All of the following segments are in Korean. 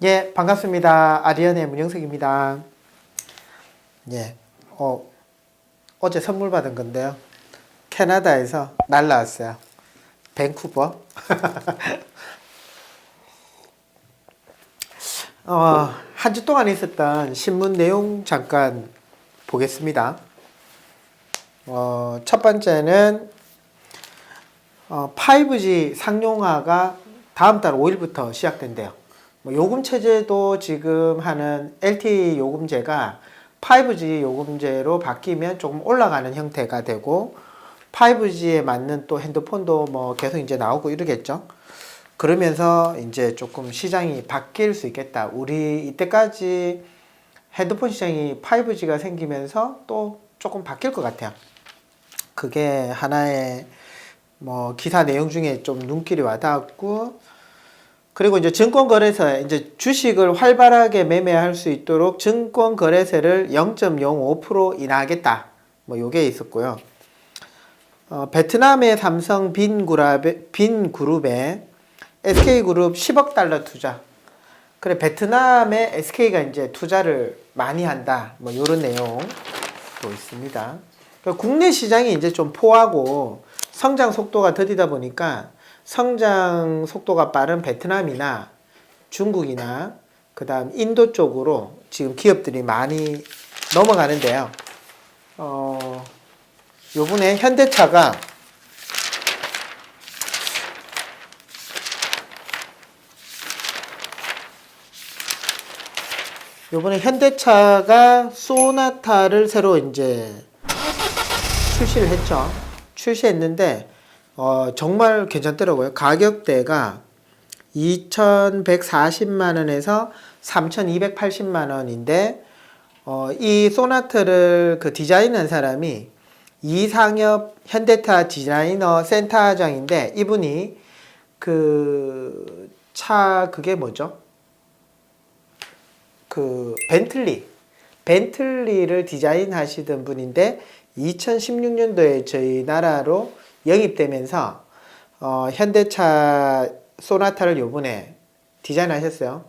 예, 반갑습니다. 아리언의 문영석입니다. 예, 어제 선물 받은 건데요. 캐나다에서 날라왔어요. 밴쿠버. 한 주 동안 있었던 신문 내용 잠깐 보겠습니다. 첫 번째는 5G 상용화가 다음 달 5일부터 시작된대요. 요금 체제도 지금 하는 LTE 요금제가 5G 요금제로 바뀌면 조금 올라가는 형태가 되고 5G에 맞는 또 핸드폰도 뭐 계속 이제 나오고 이러겠죠. 그러면서 이제 조금 시장이 바뀔 수 있겠다. 우리 이때까지 핸드폰 시장이 5G가 생기면서 또 조금 바뀔 것 같아요. 그게 하나의 뭐 기사 내용 중에 좀 눈길이 와닿았고, 그리고 이제 증권거래소에 이제 주식을 활발하게 매매할 수 있도록 증권거래세를 0.05% 인하하겠다. 뭐 요게 있었고요. 베트남의 삼성 빈그룹에 SK그룹 10억 달러 투자. 그래, 베트남에 SK가 이제 투자를 많이 한다. 뭐 요런 내용도 있습니다. 그러니까 국내 시장이 이제 좀 포하고 성장 속도가 더디다 보니까 성장 속도가 빠른 베트남이나 중국이나 그 다음 인도 쪽으로 지금 기업들이 많이 넘어가는데요. 요번에 현대차가 소나타를 새로 이제 출시를 했죠. 출시했는데 정말 괜찮더라고요. 가격대가 2,140만 원에서 3,280만 원인데 이 소나타를 그 디자인한 사람이 이상엽 현대차 디자이너 센터장인데, 이분이 그 차 그게 뭐죠? 그 벤틀리를 디자인하시던 분인데 2016년도에 저희 나라로 영입되면서 현대차 소나타를 요번에 디자인하셨어요.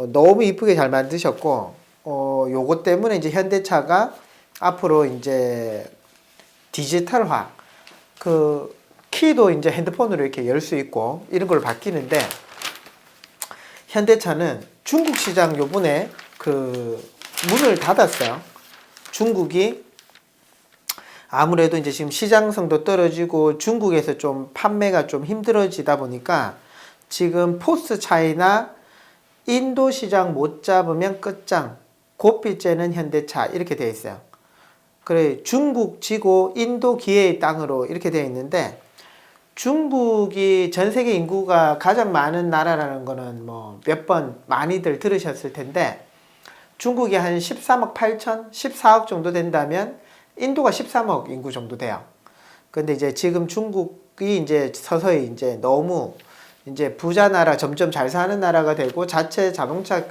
너무 이쁘게 잘 만드셨고, 요것 때문에 이제 현대차가 앞으로 이제 디지털화, 그 키도 이제 핸드폰으로 이렇게 열 수 있고 이런 걸로 바뀌는데, 현대차는 중국 시장 요번에 그 문을 닫았어요. 중국이 아무래도 이제 지금 시장성도 떨어지고 중국에서 좀 판매가 좀 힘들어지다 보니까 지금 포스트 차이나 인도 시장 못 잡으면 끝장, 고삐째는 현대차 이렇게 되어 있어요. 그래, 중국 지고 인도 기회의 땅으로 이렇게 되어 있는데, 중국이 전 세계 인구가 가장 많은 나라라는 거는 뭐 몇 번 많이들 들으셨을 텐데, 중국이 한 13억 8천, 14억 정도 된다면 인도가 13억 인구 정도 돼요. 근데 이제 지금 중국이 이제 서서히 이제 너무 이제 부자 나라, 점점 잘 사는 나라가 되고 자체 자동차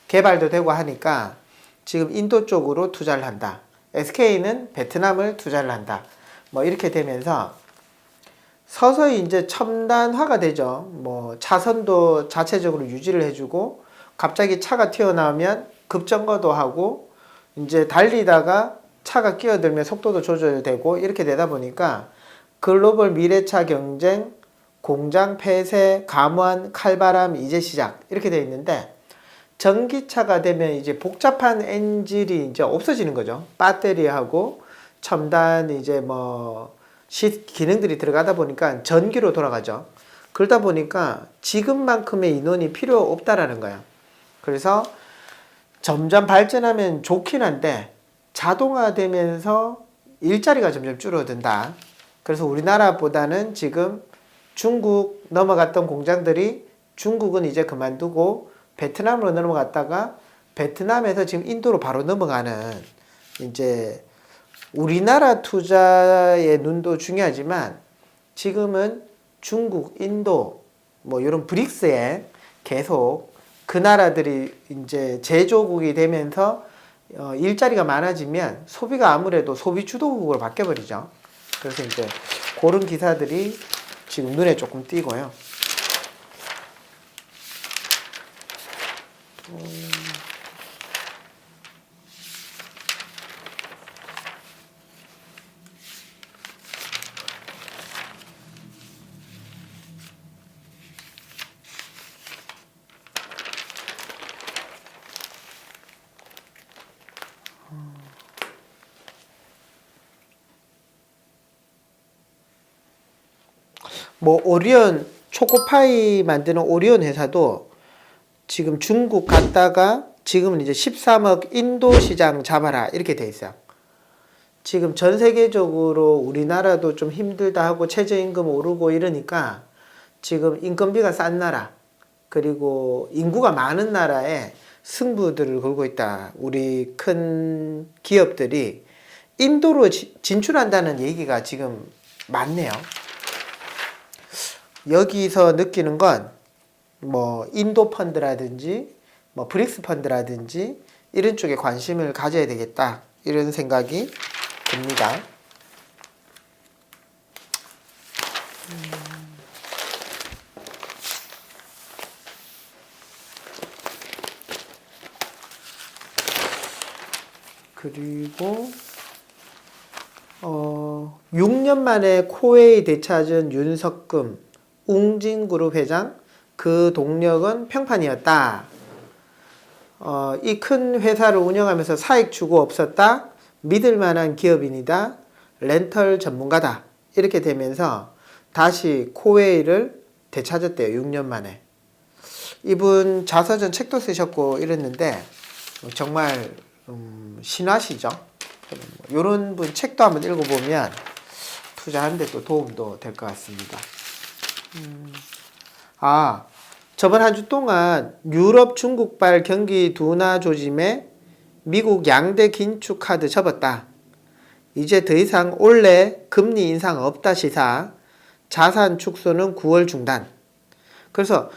개발도 되고 하니까 지금 인도 쪽으로 투자를 한다. SK는 베트남을 투자를 한다. 뭐 이렇게 되면서 서서히 이제 첨단화가 되죠. 뭐 차선도 자체적으로 유지를 해주고, 갑자기 차가 튀어나오면 급정거도 하고, 이제 달리다가 차가 끼어들면 속도도 조절되고, 이렇게 되다 보니까 글로벌 미래차 경쟁, 공장 폐쇄, 감원, 칼바람, 이제 시작 이렇게 되어 있는데, 전기차가 되면 이제 복잡한 엔진이 이제 없어지는 거죠. 배터리하고 첨단 이제 뭐 기능들이 들어가다 보니까 전기로 돌아가죠. 그러다 보니까 지금만큼의 인원이 필요 없다라는 거예요. 그래서 점점 발전하면 좋긴 한데 자동화되면서 일자리가 점점 줄어든다. 그래서 우리나라보다는 지금 중국 넘어갔던 공장들이 중국은 이제 그만두고 베트남으로 넘어갔다가 베트남에서 지금 인도로 바로 넘어가는, 이제 우리나라 투자의 눈도 중요하지만 지금은 중국, 인도 뭐 이런 브릭스에 계속 그 나라들이 이제 제조국이 되면서 일자리가 많아지면 소비가 아무래도 소비 주도국으로 바뀌어버리죠. 그래서 이제 그런 기사들이 지금 눈에 조금 띄고요. 뭐 오리온 초코파이 만드는 오리온 회사도 지금 중국 갔다가 지금은 이제 13억 인도 시장 잡아라 이렇게 돼 있어요. 지금 전 세계적으로 우리나라도 좀 힘들다 하고 최저임금 오르고 이러니까 지금 인건비가 싼 나라 그리고 인구가 많은 나라에 승부들을 걸고 있다. 우리 큰 기업들이 인도로 진출한다는 얘기가 지금 많네요. 여기서 느끼는 건 뭐 인도 펀드라든지 뭐 브릭스 펀드라든지 이런 쪽에 관심을 가져야 되겠다 이런 생각이 듭니다. 그리고 6년 만에 코웨이 되찾은 윤석금 웅진그룹 회장 그 동력은 평판이었다. 이 큰 회사를 운영하면서 사익 추구 없었다. 믿을 만한 기업인이다. 렌털 전문가다. 이렇게 되면서 다시 코웨이를 되찾았대요. 6년 만에. 이분 자서전 책도 쓰셨고 이랬는데 정말 신화시죠. 이런 분 책도 한번 읽어보면 투자하는 데 또 도움도 될 것 같습니다. 저번 한 주 동안 유럽 중국발 경기 둔화 조짐에 미국 양대 긴축 카드 접었다. 이제 더 이상 올해 금리 인상 없다 시사. 자산 축소는 9월 중단. 그래서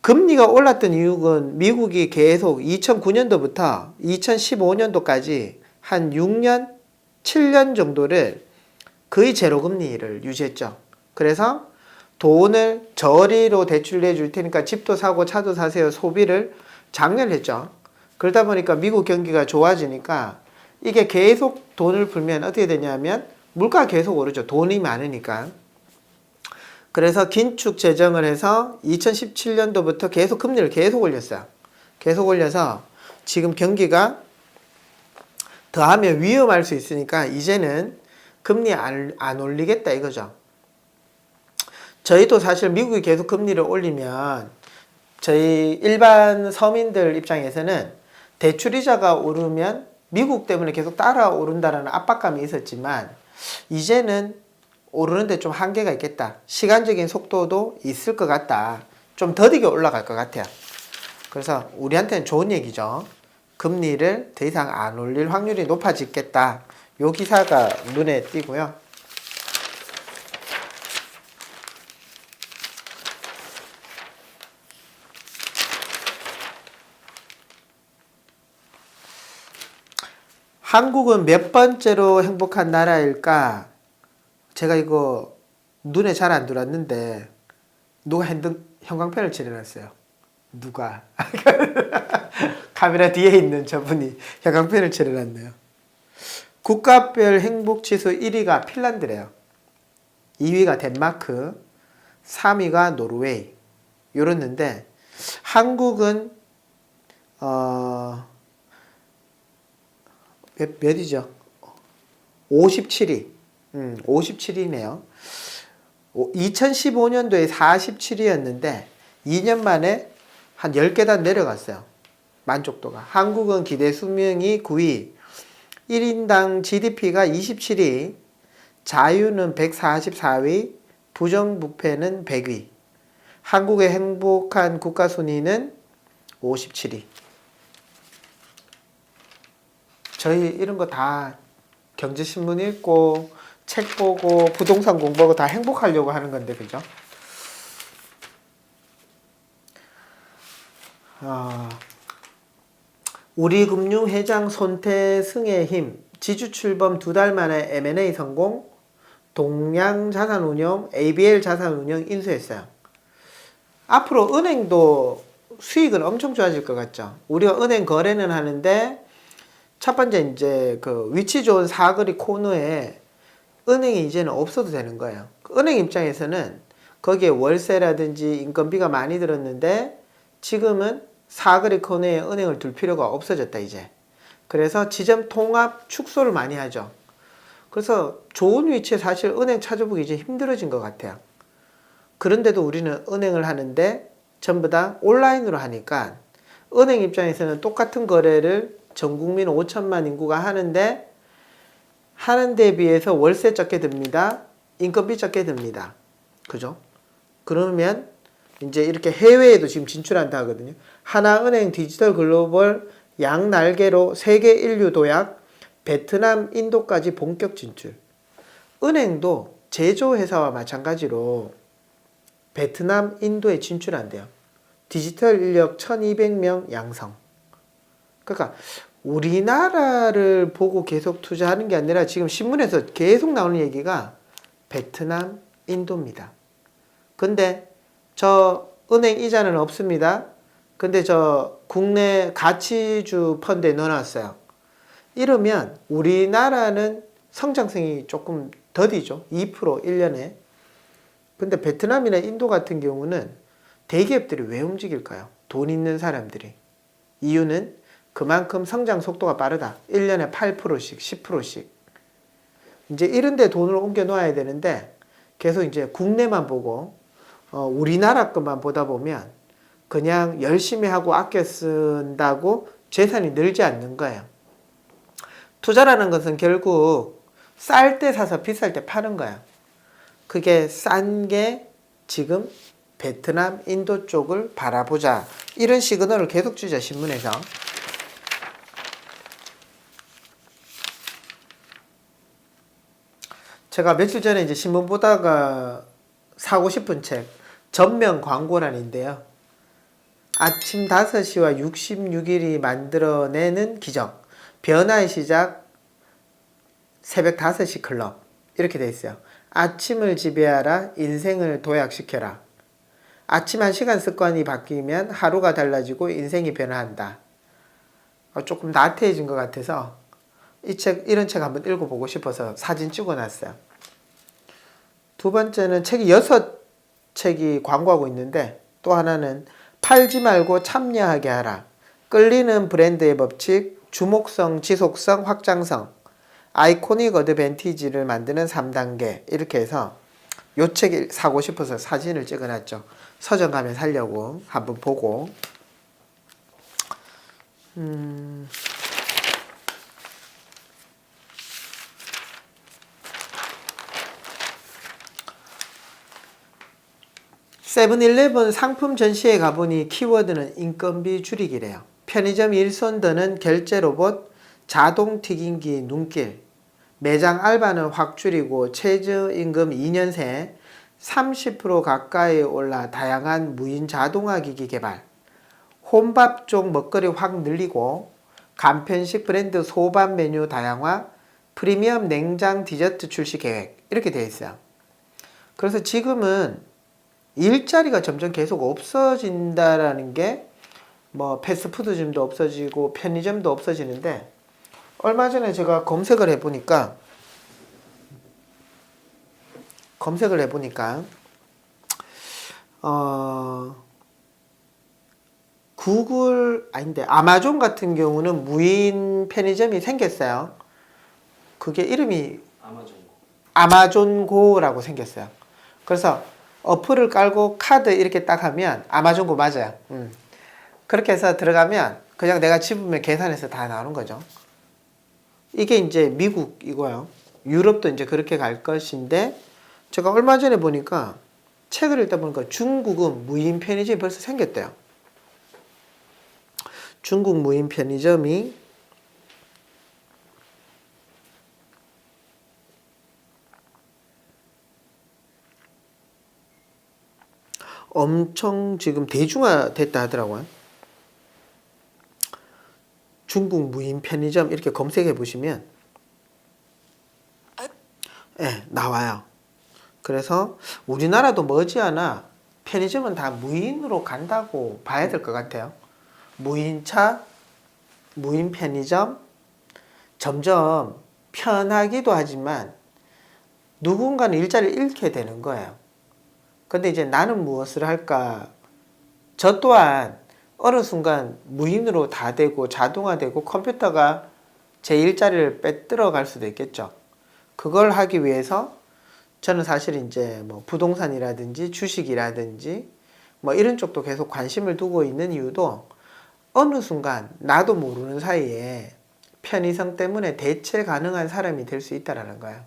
금리가 올랐던 이유는 미국이 계속 2009년도부터 2015년도까지 한 6년, 7년 정도를 거의 제로 금리를 유지했죠. 그래서 돈을 저리로 대출 내줄 테니까 집도 사고 차도 사세요. 소비를 장려했죠. 그러다 보니까 미국 경기가 좋아지니까 이게 계속 돈을 풀면 어떻게 되냐면 물가가 계속 오르죠. 돈이 많으니까. 그래서 긴축 재정을 해서 2017년도부터 계속 금리를 계속 올렸어요. 계속 올려서 지금 경기가 더하면 위험할 수 있으니까 이제는 금리 안 올리겠다 이거죠. 저희도 사실 미국이 계속 금리를 올리면 저희 일반 서민들 입장에서는 대출이자가 오르면 미국 때문에 계속 따라 오른다는 압박감이 있었지만 이제는 오르는데 좀 한계가 있겠다. 시간적인 속도도 있을 것 같다. 좀 더디게 올라갈 것 같아요. 그래서 우리한테는 좋은 얘기죠. 금리를 더 이상 안 올릴 확률이 높아지겠다. 요 기사가 눈에 띄고요. 한국은 몇 번째로 행복한 나라일까? 제가 이거 눈에 잘 안 들어왔는데 누가 형광펜을 칠해놨어요. 누가? 카메라 뒤에 있는 저분이 형광펜을 칠해놨네요. 국가별 행복지수 1위가 핀란드래요. 2위가 덴마크, 3위가 노르웨이. 이랬는데 한국은 몇이죠? 57위. 57위네요. 2015년도에 47위였는데 2년 만에 한 10계단 내려갔어요. 만족도가. 한국은 기대 수명이 9위, 1인당 GDP가 27위, 자유는 144위, 부정부패는 100위. 한국의 행복한 국가 순위는 57위. 저희 이런 거 다 경제신문 읽고 책 보고 부동산 공부하고 다 행복하려고 하는 건데 그죠? 우리금융회장 손태승의 힘 지주 출범 2달 만에 M&A 성공 동양자산운용, ABL자산운용 인수했어요. 앞으로 은행도 수익은 엄청 좋아질 것 같죠. 우리가 은행 거래는 하는데 첫 번째 이제 그 위치 좋은 사거리 코너에 은행이 이제는 없어도 되는 거예요. 은행 입장에서는 거기에 월세라든지 인건비가 많이 들었는데 지금은 사거리 코너에 은행을 둘 필요가 없어졌다 이제. 그래서 지점 통합 축소를 많이 하죠. 그래서 좋은 위치에 사실 은행 찾아보기 이제 힘들어진 것 같아요. 그런데도 우리는 은행을 하는데 전부 다 온라인으로 하니까 은행 입장에서는 똑같은 거래를 전 국민 5천만 인구가 하는데 하는 데 비해서 월세 적게 듭니다. 인건비 적게 듭니다. 그죠? 그러면 이제 이렇게 해외에도 지금 진출한다 하거든요. 하나은행 디지털 글로벌 양날개로 세계 인류 도약, 베트남, 인도까지 본격 진출. 은행도 제조회사와 마찬가지로 베트남, 인도에 진출한대요. 디지털 인력 1200명 양성. 그러니까 우리나라를 보고 계속 투자하는 게 아니라 지금 신문에서 계속 나오는 얘기가 베트남, 인도입니다. 근데 저 은행 이자는 없습니다. 근데 저 국내 가치주 펀드에 넣어놨어요. 이러면 우리나라는 성장성이 조금 더디죠. 2% 1년에. 근데 베트남이나 인도 같은 경우는 대기업들이 왜 움직일까요? 돈 있는 사람들이. 이유는 그만큼 성장 속도가 빠르다. 1년에 8%씩, 10%씩. 이제 이런 데 돈을 옮겨 놓아야 되는데 계속 이제 국내만 보고 우리나라 것만 보다 보면 그냥 열심히 하고 아껴 쓴다고 재산이 늘지 않는 거예요. 투자라는 것은 결국 쌀 때 사서 비쌀 때 파는 거예요. 그게 싼 게 지금 베트남, 인도 쪽을 바라보자. 이런 시그널을 계속 주죠, 신문에서. 제가 며칠 전에 이제 신문 보다가 사고 싶은 책, 전면 광고란인데요. 아침 5시와 66일이 만들어내는 기적. 변화의 시작, 새벽 5시 클럽. 이렇게 돼 있어요. 아침을 지배하라, 인생을 도약시켜라. 아침 1시간 습관이 바뀌면 하루가 달라지고 인생이 변화한다. 조금 나태해진 것 같아서 이런 책 한번 읽어보고 싶어서 사진 찍어놨어요. 두 번째는 책이 6책이 광고하고 있는데 또 하나는 팔지 말고 참여하게 하라. 끌리는 브랜드의 법칙, 주목성, 지속성, 확장성, 아이코닉 어드밴티지를 만드는 3단계 이렇게 해서 요 책 사고 싶어서 사진을 찍어놨죠. 서점 가면 사려고 한번 보고 세븐일레븐 상품 전시회 가보니 키워드는 인건비 줄이기래요. 편의점 일손드는 결제 로봇, 자동 튀김기 눈길, 매장 알바는 확 줄이고 최저임금 2년 새 30% 가까이 올라 다양한 무인 자동화 기기 개발, 혼밥 쪽 먹거리 확 늘리고 간편식 브랜드 소밥 메뉴 다양화, 프리미엄 냉장 디저트 출시 계획 이렇게 되어 있어요. 그래서 지금은 일자리가 점점 계속 없어진다라는 게 뭐 패스트푸드점도 없어지고 편의점도 없어지는데 얼마 전에 제가 검색을 해보니까 아마존 같은 경우는 무인 편의점이 생겼어요. 그게 이름이 아마존고라고 생겼어요. 그래서 어플을 깔고 카드 이렇게 딱 하면 아마존고 맞아요. 그렇게 해서 들어가면 그냥 내가 집으면 계산해서 다 나오는 거죠. 이게 이제 미국이고요. 유럽도 이제 그렇게 갈 것인데 제가 얼마 전에 보니까 책을 읽다 보니까 중국은 무인 편의점이 벌써 생겼대요. 중국 무인 편의점이 엄청 지금 대중화됐다 하더라고요. 중국 무인 편의점 이렇게 검색해 보시면 네, 나와요. 그래서 우리나라도 머지않아 편의점은 다 무인으로 간다고 봐야 될 것 같아요. 무인차, 무인 편의점, 점점 편하기도 하지만 누군가는 일자리를 잃게 되는 거예요. 근데 이제 나는 무엇을 할까? 저 또한 어느 순간 무인으로 다 되고 자동화되고 컴퓨터가 제 일자리를 빼들어 갈 수도 있겠죠. 그걸 하기 위해서 저는 사실 이제 뭐 부동산이라든지 주식이라든지 뭐 이런 쪽도 계속 관심을 두고 있는 이유도 어느 순간 나도 모르는 사이에 편의성 때문에 대체 가능한 사람이 될 수 있다라는 거예요.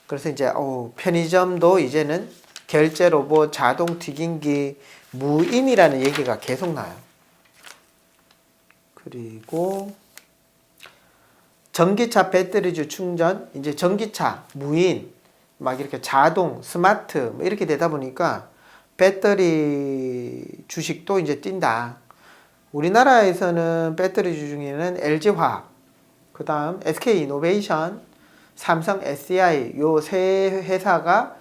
그래서 이제 편의점도 이제는 결제 로봇, 자동 튀김기, 무인이라는 얘기가 계속 나요. 그리고 전기차 배터리주 충전, 이제 전기차, 무인, 막 이렇게 자동, 스마트 뭐 이렇게 되다 보니까 배터리 주식도 이제 뛴다. 우리나라에서는 배터리주 중에는 LG화학, 그 다음 SK이노베이션, 삼성 SDI 요 세 회사가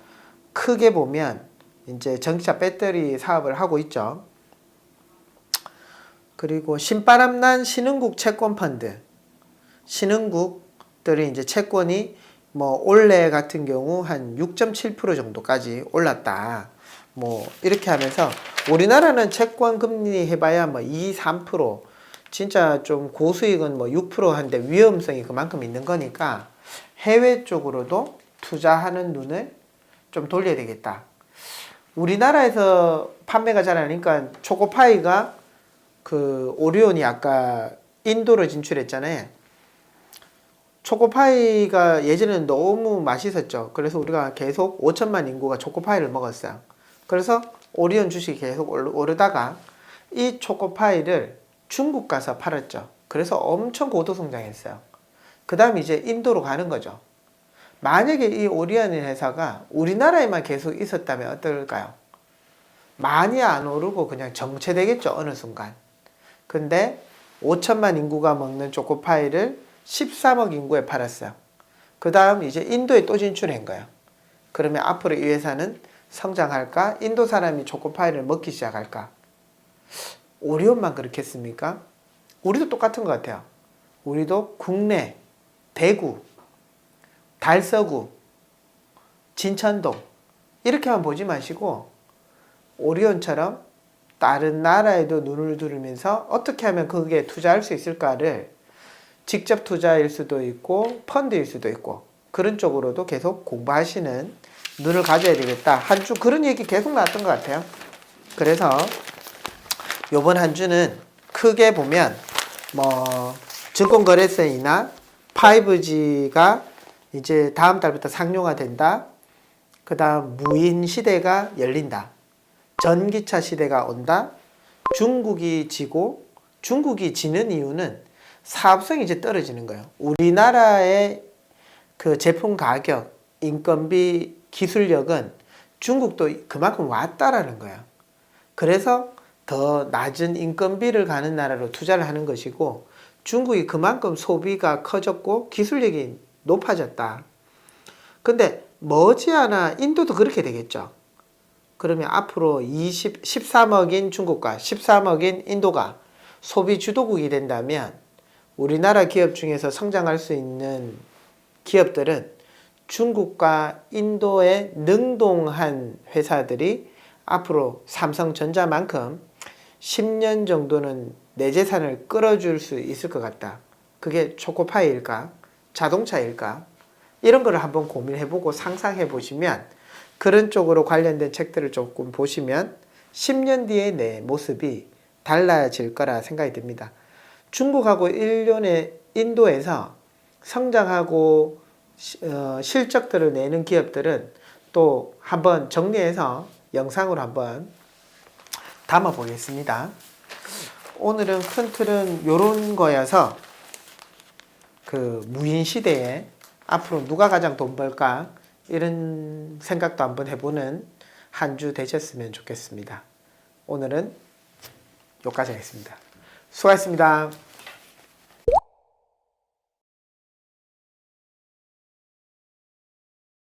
크게 보면 이제 전기차 배터리 사업을 하고 있죠. 그리고 신바람난 신흥국 채권펀드, 신흥국들이 이제 채권이 뭐 올해 같은 경우 한 6.7% 정도까지 올랐다. 뭐 이렇게 하면서 우리나라는 채권 금리 해봐야 뭐 2, 3%, 진짜 좀 고수익은 뭐 6% 한데 위험성이 그만큼 있는 거니까 해외 쪽으로도 투자하는 눈을 좀 돌려야 되겠다. 우리나라에서 판매가 잘 안 하니까 초코파이가 그 오리온이 아까 인도로 진출했잖아요. 초코파이가 예전에는 너무 맛있었죠. 그래서 우리가 계속 5천만 인구가 초코파이를 먹었어요. 그래서 오리온 주식이 계속 오르다가 이 초코파이를 중국 가서 팔았죠. 그래서 엄청 고도성장했어요. 그 다음 이제 인도로 가는 거죠. 만약에 이 오리온 회사가 우리나라에만 계속 있었다면 어떨까요? 많이 안 오르고 그냥 정체되겠죠, 어느 순간. 근데 5천만 인구가 먹는 초코파이를 13억 인구에 팔았어요. 그 다음 이제 인도에 또 진출한 거예요. 그러면 앞으로 이 회사는 성장할까? 인도 사람이 초코파이를 먹기 시작할까? 오리온만 그렇겠습니까? 우리도 똑같은 것 같아요. 우리도 국내, 대구, 달서구, 진천동 이렇게만 보지 마시고 오리온처럼 다른 나라에도 눈을 두르면서 어떻게 하면 그게 투자할 수 있을까를 직접 투자일 수도 있고 펀드일 수도 있고 그런 쪽으로도 계속 공부하시는 눈을 가져야 되겠다. 한 주 그런 얘기 계속 나왔던 것 같아요. 그래서 요번 한 주는 크게 보면 뭐 증권거래소이나 5G가 이제 다음 달부터 상용화 된다. 그 다음 무인 시대가 열린다. 전기차 시대가 온다. 중국이 지고 중국이 지는 이유는 사업성이 이제 떨어지는 거예요. 우리나라의 그 제품 가격, 인건비, 기술력은 중국도 그만큼 왔다라는 거예요. 그래서 더 낮은 인건비를 가는 나라로 투자를 하는 것이고 중국이 그만큼 소비가 커졌고 기술력이 높아졌다. 근데 머지않아 인도도 그렇게 되겠죠. 그러면 앞으로 13억인 중국과 13억인 인도가 소비 주도국이 된다면 우리나라 기업 중에서 성장할 수 있는 기업들은 중국과 인도에 능동한 회사들이 앞으로 삼성전자만큼 10년 정도는 내 재산을 끌어줄 수 있을 것 같다. 그게 초코파이일까? 자동차일까? 이런 거를 한번 고민해보고 상상해보시면 그런 쪽으로 관련된 책들을 조금 보시면 10년 뒤의 내 모습이 달라질 거라 생각이 듭니다. 중국하고 일본의 인도에서 성장하고 실적들을 내는 기업들은 또 한번 정리해서 영상으로 한번 담아 보겠습니다. 오늘은 큰 틀은 이런 거여서 그 무인 시대에 앞으로 누가 가장 돈 벌까 이런 생각도 한번 해보는 한 주 되셨으면 좋겠습니다. 오늘은 여기까지 하겠습니다. 수고하셨습니다.